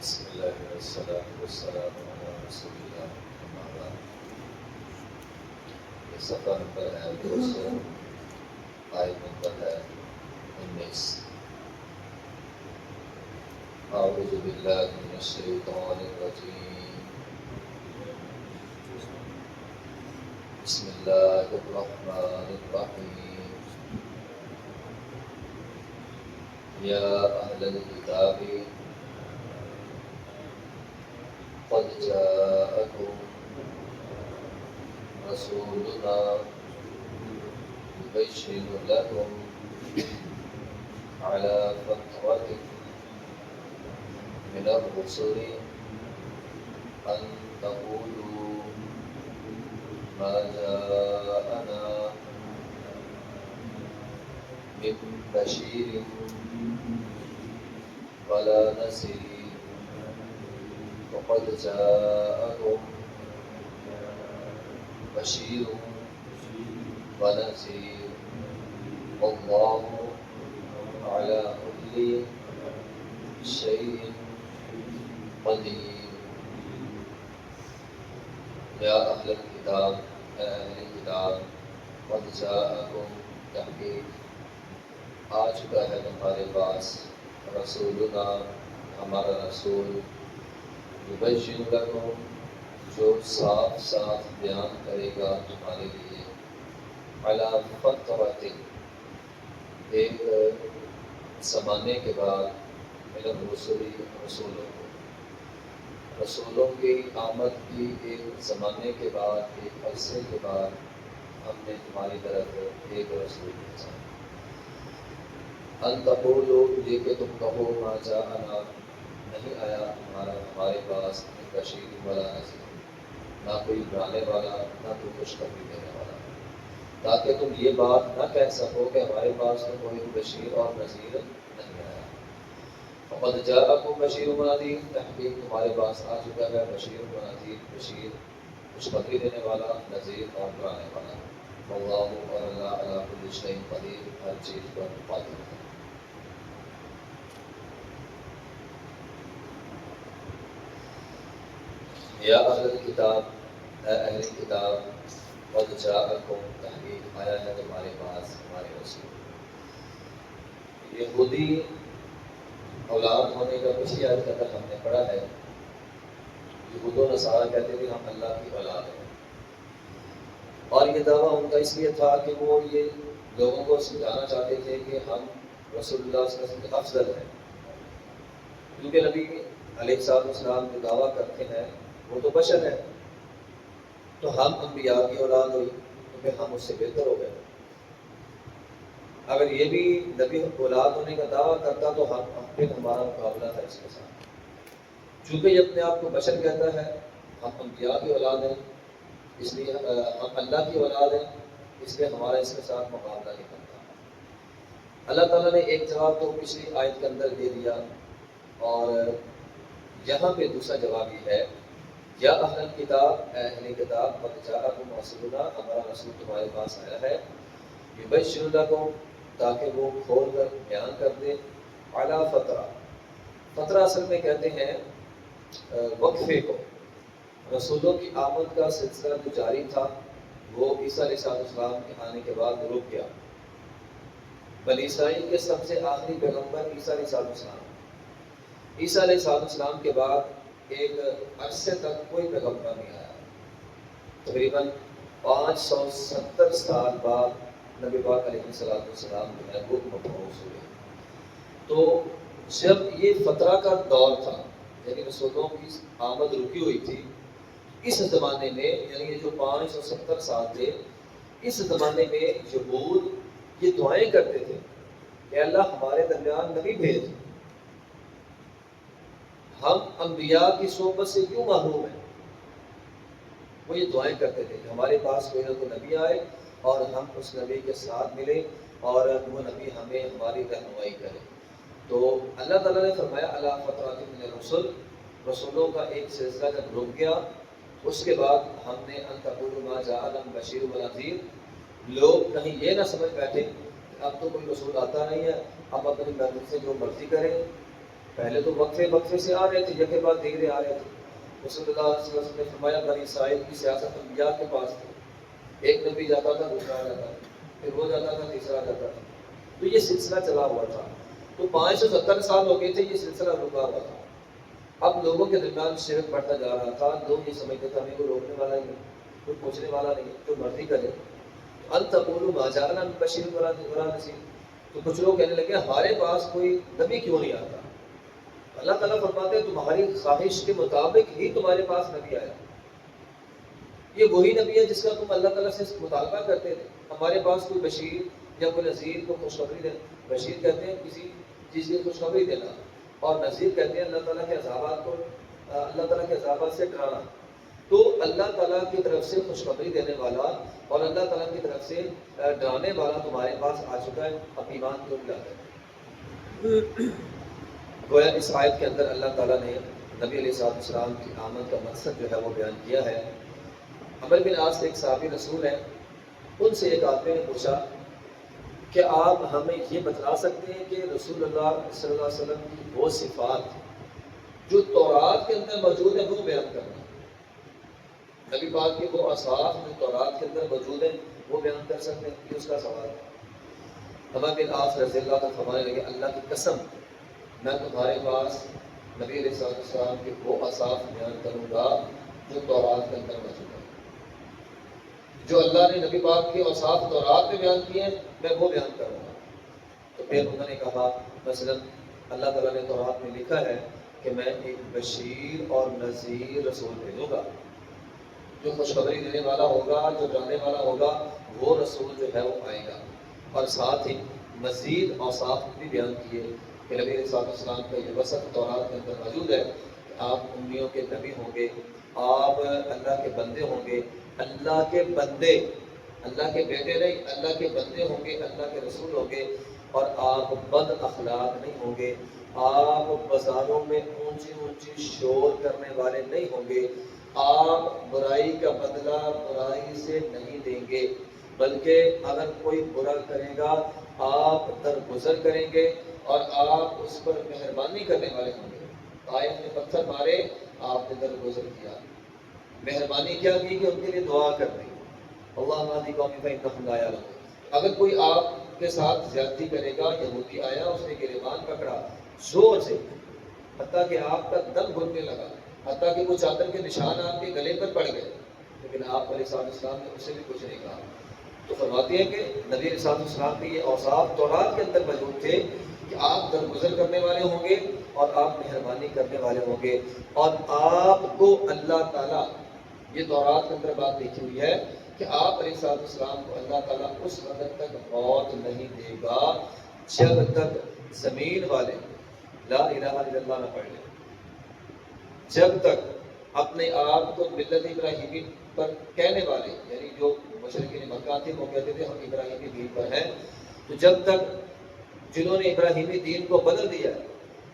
بسم اللہ والصلاة والسلام علی رسول اللہ اما بعد۔ یہ صفحہ نمبر ہے 200، آیت نمبر ہے 19۔ اعوذ باللہ من الشیطان الرجیم، بسم اللہ الرحمن الرحیم۔ یا اہل الکتاب قد جاءکم رسولنا يبين لكم على فترة من الرسل أن تقولوا ما جاءنا من بشير ولا نذير وقد جاءكم بشير ونذير والله على كل شيء قدير۔ یا اہل الکتاب، اے اہل کتاب، قد جاءکم، تحقیق آ چکا ہے تمہارے پاس، رسولنا، ہمارا رسول، یبین لکم، جو صاف صاف بیان کرے گا تمہارے لیے، علی فترۃ، ایک زمانے کے بعد، من الرسل، رسولوں کی آمد کی ایک زمانے کے بعد، ایک عرصے کے بعد ہم نے تمہاری طرف ایک رسول بھیجا۔ ان تقولوا، یہ کہ تم کہو، ما جاءنا، نہیں آیا ہمارے پاس بشیر ولا نذیر، نہ کوئی ڈرانے والا، نہ کوئی خوشخبری دینے والا، تاکہ تم یہ بات نہ کہہ سکو کہ ہمارے پاس تو کوئی بشیر اور نذیر نہیں آیا۔ فقد جاءکم بشیر و نذیر، تحقیق تمہارے پاس آ چکا ہے بشیر و نذیر، بشیر خوشخبری دینے والا، نذیر اور ڈرانے والا۔ واللہ، اور اللہ، علی کل شیء قدیر، ہر چیز پر قادر ہے۔ یا اہل الکتاب، اے اہل کتاب، قد جاءکم، تحقیق آیا ہے تمہارے پاس ہمارے رسول۔ یہودی اولاد ہونے کا پچھلی آیت کے اندر ہم نے پڑھا ہے، یہود و نصارہ کہتے تھے ہم اللہ کی اولاد ہیں، اور یہ دعویٰ ان کا اس لیے تھا کہ وہ یہ لوگوں کو سمجھانا چاہتے تھے کہ ہم رسول اللہ صلی اللہ علیہ وسلم کے افضل ہیں، کیونکہ نبی علیہ السلام جو دعویٰ کرتے ہیں وہ تو بشر ہے، تو ہم انبیاء کی اولاد ہوئی تو پھر ہم اس سے بہتر ہو گئے۔ اگر یہ بھی نبی اولاد ہونے کا دعویٰ کرتا تو پھر ہمارا مقابلہ تھا اس کے ساتھ، چونکہ یہ اپنے آپ کو بشر کہتا ہے، ہم انبیاء کی اولاد ہیں، اس لیے ہم اللہ کی اولاد ہیں، اس لیے ہمارا اس کے ساتھ مقابلہ نہیں کرتا۔ اللہ تعالیٰ نے ایک جواب تو پچھلی آیت کے اندر دے دیا، اور یہاں پہ دوسرا جواب یہ ہے، یا اہل الکتاب، اے اہل کتاب، قد جاءکم رسولنا، ہمارا رسول تمہارے پاس آیا ہے، یبین لکم، تاکہ وہ کھول کر بیان کر دے، علی فترہ، فترہ اصل میں کہتے ہیں وقفے کو، رسولوں کی آمد کا سلسلہ جو جاری تھا وہ عیسیٰ علیہ السلام کے آنے کے بعد رک گیا۔ بنی اسرائیل کے سب سے آخری پیغمبر عیسیٰ علیہ السلام، عیسیٰ علیہ السلام کے بعد ایک عرصے تک کوئی پیغمبر نہیں آیا، تقریباً 570 سال بعد نبی پاک علیہ السلام جو ہے وہ مبعوث ہوئے۔ تو جب یہ فترہ کا دور تھا، یعنی رسولوں کی آمد رکی ہوئی تھی، اس زمانے میں، یعنی یہ جو 570 سال تھے، اس زمانے میں یہود یہ دعائیں کرتے تھے کہ اللہ ہمارے درمیان نبی بھیج، ہم انبیاء کی صحبت سے کیوں محروم ہیں۔ وہ یہ دعائیں کرتے تھے کہ ہمارے پاس کوئی نہ کوئی نبی آئے اور ہم اس نبی کے ساتھ ملیں اور وہ نبی ہمیں ہماری رہنمائی کرے۔ تو اللہ تعالیٰ نے فرمایا اللہ فترۃ من الرسل، رسولوں کا ایک سلسلہ جب رک گیا، اس کے بعد ہم نے ان تقولوا ما جاءنا بشیر و نذیر، لوگ کہیں یہ نہ سمجھ بیٹھے اب تو کوئی رسول آتا نہیں ہے، اب اپنی مرضی سے جو مرضی کریں، پہلے تو وقفے سے آ رہے تھے، یکے بعد دیگرے آ رہے تھے۔ رسول اللہ صلی اللہ علیہ وسلم نے فرمایا بنی اسرائیل کی سیاست انبیاء کے پاس تھی، ایک نبی جاتا تھا دوسرا آ جاتا تھا، پھر وہ جاتا تھا تیسرا آ جاتا تھا، تو یہ سلسلہ چلا ہوا تھا۔ تو 570 سال ہو گئے تھے یہ سلسلہ رکا ہوا تھا۔ اب لوگوں کے درمیان شرک بڑھتا جا رہا تھا، لوگ یہ سمجھتے تھے ہمیں کوئی روکنے والا نہیں، کوئی پوچھنے والا نہیں، جو مرضی کرے۔ التقولوا ما جاءنا من بشیر ولا نذیر، تو کچھ لوگ کہنے لگے ہمارے پاس کوئی نبی کیوں نہیں آتا؟ اللہ تعالیٰ فرماتے ہیں تمہاری خواہش کے مطابق ہی تمہارے پاس نبی آیا۔ یہ وہی نبی ہے جس کا تم اللہ تعالیٰ سے مطالبہ کرتے تھے، ہمارے پاس کوئی بشیر یا کوئی نذیر کو خوشخبری دے۔ بشیر کہتے ہیں کسی چیز کی خوشخبری دینا، اور نذیر کہتے ہیں اللہ تعالیٰ کے عذابات کو، اللہ تعالیٰ کے عذابات سے ڈرانا۔ تو اللہ تعالیٰ کی طرف سے خوشخبری دینے والا اور اللہ تعالیٰ کی طرف سے ڈرانے والا تمہارے پاس آ چکا ہے، اب ایمان کیوں نہیں لاتے؟ گویا اس آیت کے اندر اللہ تعالیٰ نے نبی علیہ السلام کی آمد کا مقصد جو ہے وہ بیان کیا ہے۔ عمر بن عاص ایک صحابی رسول ہیں، ان سے ایک آدمی نے پوچھا کہ آپ ہمیں یہ بتلا سکتے ہیں کہ رسول اللہ صلی اللہ علیہ وسلم کی وہ صفات جو تورات کے اندر موجود ہیں وہ بیان کرنا، نبی پاک کے وہ اوصاف جو تورات کے اندر موجود ہیں وہ بیان کر سکتے ہیں؟ یہ اس کا سوال ہے۔ عمر بن عاص رضی اللہ عنہ فرمانے لگے اللہ کی قسم میں تمہارے پاس نبی علیہ السلام کے وہ اوصاف بیان کروں گا جو تورات کے اندر موجود ہے، جو اللہ نے نبی پاک کے اوصاف تورات میں بیان کیے ہیں میں وہ بیان کروں گا۔ تو پھر انہوں نے کہا مثلا اللہ تعالیٰ نے تورات میں لکھا ہے کہ میں ایک بشیر اور نذیر رسول بھیجوں گا، جو خوشخبری دینے والا ہوگا، جو ڈرانے والا ہوگا، وہ رسول جو ہے وہ آئے گا۔ اور ساتھ ہی مزید اوصاف بھی بیان کیے کہ نبی علیہ السلام کا یہ وصف تورات کے اندر موجود ہے کہ آپ امیوں کے نبی ہوں گے، آپ اللہ کے بندے ہوں گے، اللہ کے بندے، اللہ کے بیٹے نہیں، اللہ کے بندے ہوں گے، اللہ کے رسول ہوں گے، اور آپ بد اخلاق نہیں ہوں گے، آپ بازاروں میں اونچی اونچی شور کرنے والے نہیں ہوں گے، آپ برائی کا بدلہ برائی سے نہیں دیں گے، بلکہ اگر کوئی برا کرے گا آپ درگزر کریں گے اور آپ اس پر مہربانی کرنے والے ہوں گے۔ طائف نے پتھر مارے، آپ نے درگزر کیا، مہربانی کیا کی کہ ان کے لیے دعا کر دی، اللہم اہد قومی فانہم لا یعلمون۔ اگر کوئی آپ کے ساتھ زیادتی کرے گا، یہودی آیا اس نے گریبان پکڑا زور سے حتیٰ کہ آپ کا دم گھٹنے لگا، حتیٰ کہ وہ چادر کے نشان آپ کے گلے پر پڑ گئے، لیکن آپ علیہ السلام نے اسے بھی کچھ نہیں کہا۔ تو فرماتے ہیں کہ نبی علیہ السلام کے یہ اوصاف تورات کے اندر موجود تھے کہ آپ درگزر کرنے والے ہوں گے اور آپ مہربانی کرنے والے ہوں گے، اور آپ کو اللہ تعالیٰ، یہ تورات کے اندر بات لکھی ہوئی ہے کہ آپ علیہ السلام کو اللہ تعالیٰ اس وقت تک موت نہیں دے گا جب تک زمین والے لا الہ الا اللہ نہ پڑھ لیں، جب تک اپنے آپ کو ملت ابراہیمی پر کہنے والے، یعنی جو مشرکین مکہ تھے وہ کہتے تھے ہم ابراہیمی دین پر ہیں، تو جب تک جنہوں نے ابراہیمی دین کو بدل دیا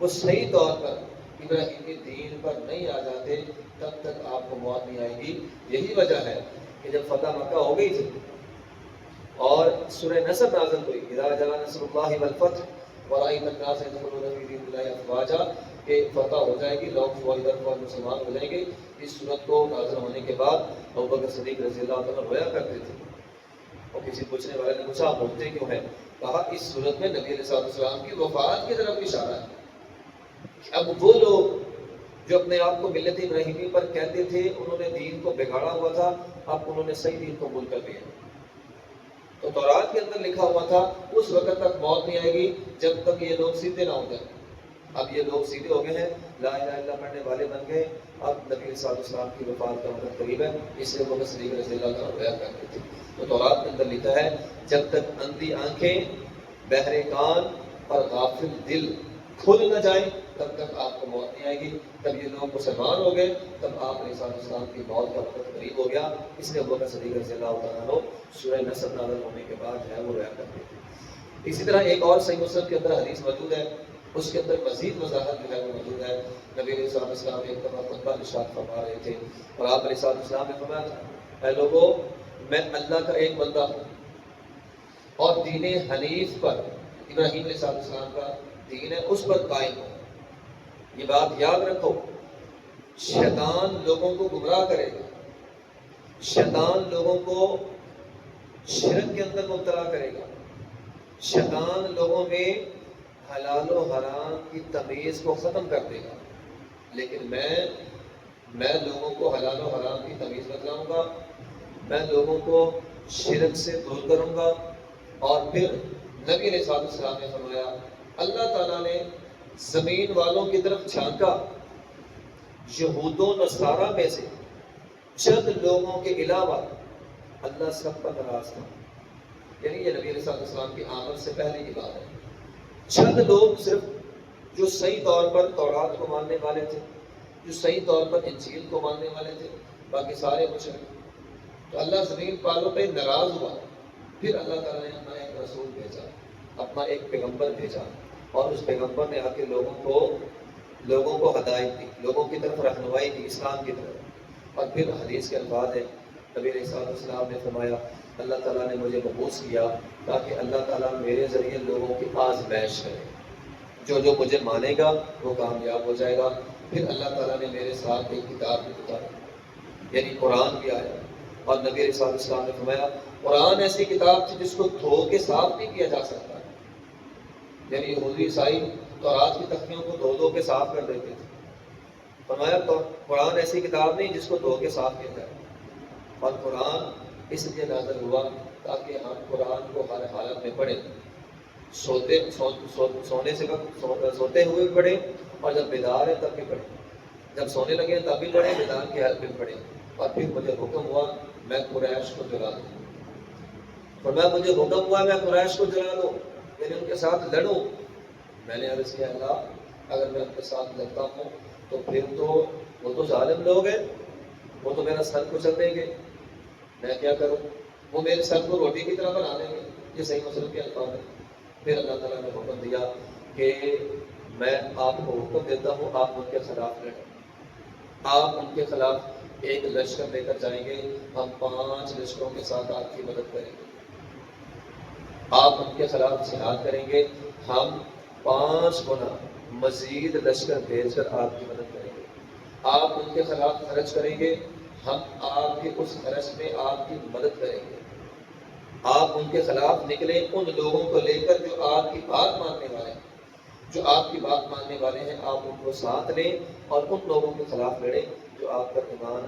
وہ صحیح طور پر ابراہیمی دین پر نہیں آ جاتے تب تک آپ کو موت نہیں آئے گی۔ یہی وجہ ہے کہ جب فتح مکہ ہو گئی تھی اور سورہ نصر نازل ہوئی، اذا جاء نصر اللہ والفتح ورأیت الناس يدخلون فی دین اللہ افواجا، کہ فتح ہو جائے گی، لوگ فوری طور پر مسلمان ہو جائیں گے۔ اس صورت کو نازل ہونے کے بعد ابوبکر صدیق رضی اللہ عنہ رویا کرتے تھے، اور کسی پوچھنے والے نے پوچھا آپ روتے کیوں ہیں؟ کہا اس صورت میں نبی علیہ السلام کی وفات کی طرف اشارہ ہے کہ اب وہ لوگ جو اپنے آپ کو ملت ابراہیمی پر کہتے تھے انہوں نے دین کو بگاڑا ہوا تھا، اب انہوں نے صحیح دین قبول کر لیا۔ تو تورات کے اندر لکھا ہوا تھا اس وقت تک موت نہیں آئے گی جب تک یہ لوگ سیدھے نہ ہو جائیں۔ اب یہ لوگ سیدھے ہو گئے ہیں، لا الہ الا اللہ پڑھنے والے بن گئے، اب نبی علیہ السلام کی وفات کا وقت قریب ہے، اس لیے وہ صدیق رضی اللہ عنہ رویا کرتے تھے۔ تو تورات کے اندر لکھا ہے جب تک اندھی آنکھیں، بہرے کان اور غافل دل کھل نہ جائیں تب تک آپ کو موت نہیں آئے گی۔ تب یہ لوگ مسلمان ہو گئے، تب آپ علیہ السلام کی موت کا وقت قریب ہو گیا، اس لیے ابوبکر صدیق رضی اللہ عنہ سورہ نصر نازل ہونے کے بعد جو ہے وہ رویا کرتے تھے۔ اسی طرح ایک اور صحیح مسلم کے اندر حدیث موجود ہے، اس کے اندر مزید وضاحت جو ہے وہ موجود ہے۔ نبی علیہ السلام ایک دفعہ خطبہ ارشاد فرما رہے تھے اور آپ علیہ السلام نے فرمایا تھا اے لوگوں میں اللہ کا ایک بندہ ہوں اور دین حنیف پر، ابراہیم علیہ السلام کا دین ہے اس پر قائم ہوں، یہ بات یاد رکھو، شیطان لوگوں کو گمراہ کرے گا، شیطان لوگوں کو شرک کے اندر مبتلا کرے گا، شیطان لوگوں میں حلال و حرام کی تمیز کو ختم کر دے گا، لیکن میں لوگوں کو حلال و حرام کی تمیز بتلاؤں گا، میں لوگوں کو شرک سے دور کروں گا۔ اور پھر نبی علیہ السلام نے فرمایا، اللہ تعالیٰ نے زمین والوں کی طرف جھانکا، یہود و نصارہ میں سے چند لوگوں کے علاوہ اللہ سب پر ناراض تھا۔ یعنی یہ نبی علیہ السلام کی آمد سے پہلے کی بات ہے۔ چند لوگ صرف جو صحیح طور پر تورات کو ماننے والے تھے، جو صحیح طور پر انجیل کو ماننے والے تھے، باقی سارے مشرک۔ تو اللہ زمین والوں پہ ناراض ہوا، پھر اللہ تعالیٰ نے اپنا ایک رسول بھیجا، اپنا ایک پیغمبر بھیجا، اور اس پیغمبر نے آ کے لوگوں کو ہدایت دی، لوگوں کی طرف رہنمائی دی، اسلام کی طرف۔ اور پھر حدیث کے الفاظ ہیں، نبی علیہ السلام نے فرمایا، اللہ تعالیٰ نے مجھے مبعوث کیا تاکہ اللہ تعالیٰ میرے ذریعے لوگوں کی آزمائش کرے، جو مجھے مانے گا وہ کامیاب ہو جائے گا۔ پھر اللہ تعالیٰ نے میرے ساتھ ایک کتاب بھی اتاری، یعنی قرآن بھی آیا، اور نبی علیہ السلام نے فرمایا قرآن ایسی کتاب تھی جس کو دھو کے صاف نہیں کیا جا سکتا، یعنی یہودی عیسائی تورات کی تختیوں کو دھو کے صاف کر دیتے تھے۔ فرمایا تو قرآن ایسی کتاب نہیں جس کو دھو کے صاف کیا جائے، اور قرآن اس لیے نازل ہوا تاکہ ہم قرآن کو ہر حالت میں پڑھیں، سونے سے سوتے ہوئے بھی پڑھیں، اور جب بیدار ہے تب بھی پڑھیں، جب سونے لگے تب بھی پڑھیں، بیدار کی حالت میں پڑھیں۔ اور پھر مجھے حکم ہوا میں قریش کو جلا دوں، فرمایا مجھے حکم ہوا میں قریش کو جلا دوں، یعنی ان کے ساتھ لڑوں۔ میں نے عرض کیا اللہ اگر میں ان کے ساتھ لڑتا ہوں تو پھر تو وہ تو ظالم لوگ ہیں، وہ تو میرا سر کچل دیں گے، میں کیا کروں؟ وہ میرے سر کو روٹی کی طرح بنا دیں گے۔ یہ صحیح مسلم کے الفاظ ہیں۔ پھر اللہ تعالیٰ نے حکم دیا کہ میں آپ کو حکم دیتا ہوں آپ ان کے خلاف لڑیں، آپ ان کے خلاف ایک لشکر لے کر جائیں گے، ہم 5 لشکروں کے ساتھ آپ کی مدد کریں گے، آپ ان کے خلاف جہاد کریں گے، ہم 5 گنا مزید لشکر بھیج کر آپ کی مدد کریں گے، آپ ان کے خلاف خرچ کریں گے، ہم آپ کے اس خرچ میں آپ کی مدد کریں گے، آپ ان کے خلاف نکلیں ان لوگوں کو لے کر جو آپ کی بات ماننے والے ہیں، جو آپ کی بات ماننے والے ہیں، آپ ان کو ساتھ لیں اور ان لوگوں کے خلاف لڑیں جو آپ پر ایمان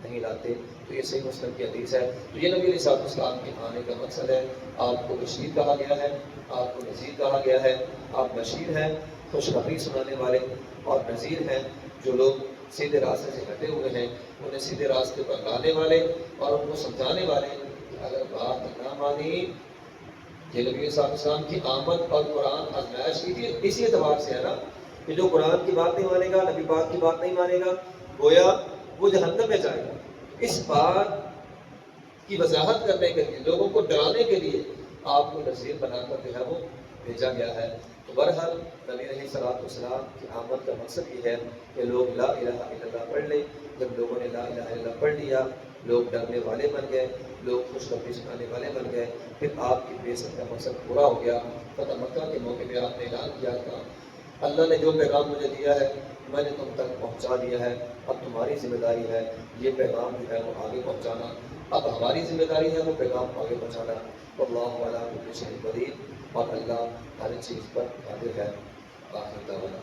نہیں لاتے۔ تو یہ صحیح مسلم کی حدیث ہے۔ تو یہ نبی علیہ السلام کے آنے کا مقصد ہے۔ آپ کو بشیر کہا گیا ہے، آپ کو نذیر کہا گیا ہے۔ آپ بشیر ہیں، خوشخبری سنانے والے، اور نذیر ہیں جو لوگ سیدھے راستے سے ہٹے ہوئے ہیں انہیں سیدھے راستے پر لانے والے اور ان کو سمجھانے والے کہ اگر بات نہ مانی، یہ نبی صلی اللہ علیہ وسلم کی آمد اور قرآن آزمائش کی تھی، اسی اعتبار سے ہے نا کہ جو قرآن کی بات نہیں مانے گا، نبی پاک کی بات نہیں مانے گا، گویا وہ جہنم میں جائے گا۔ اس بات کی وضاحت کرنے کے لیے، لوگوں کو ڈرانے کے لیے آپ کو نذیر بنا کر جو ہے وہ بھیجا گیا ہے۔ تو بہرحال نبی علیہ السلام کی آمد کا مقصد یہ ہے کہ لوگ لا الہ الا اللہ پڑھ لیں۔ جب لوگوں نے لا الہ الا اللہ پڑھ لیا، لوگ ڈرنے والے بن گئے، لوگ خوشخبری سنانے والے بن گئے، پھر آپ کی بعثت کا مقصد پورا ہو گیا۔ فتح مکہ کے موقع پہ آپ نے اعلان کیا تھا اللہ نے جو پیغام مجھے دیا ہے میں نے تم تک پہنچا دیا ہے، اب تمہاری ذمہ داری ہے یہ پیغام جو ہے وہ آگے پہنچانا، اب ہماری ذمہ داری ہے وہ پیغام آگے پہنچانا۔ واللہ علی کل شیء قدیر، اور اللہ ہر چیز پر قادر ہے۔ آخر دعوانا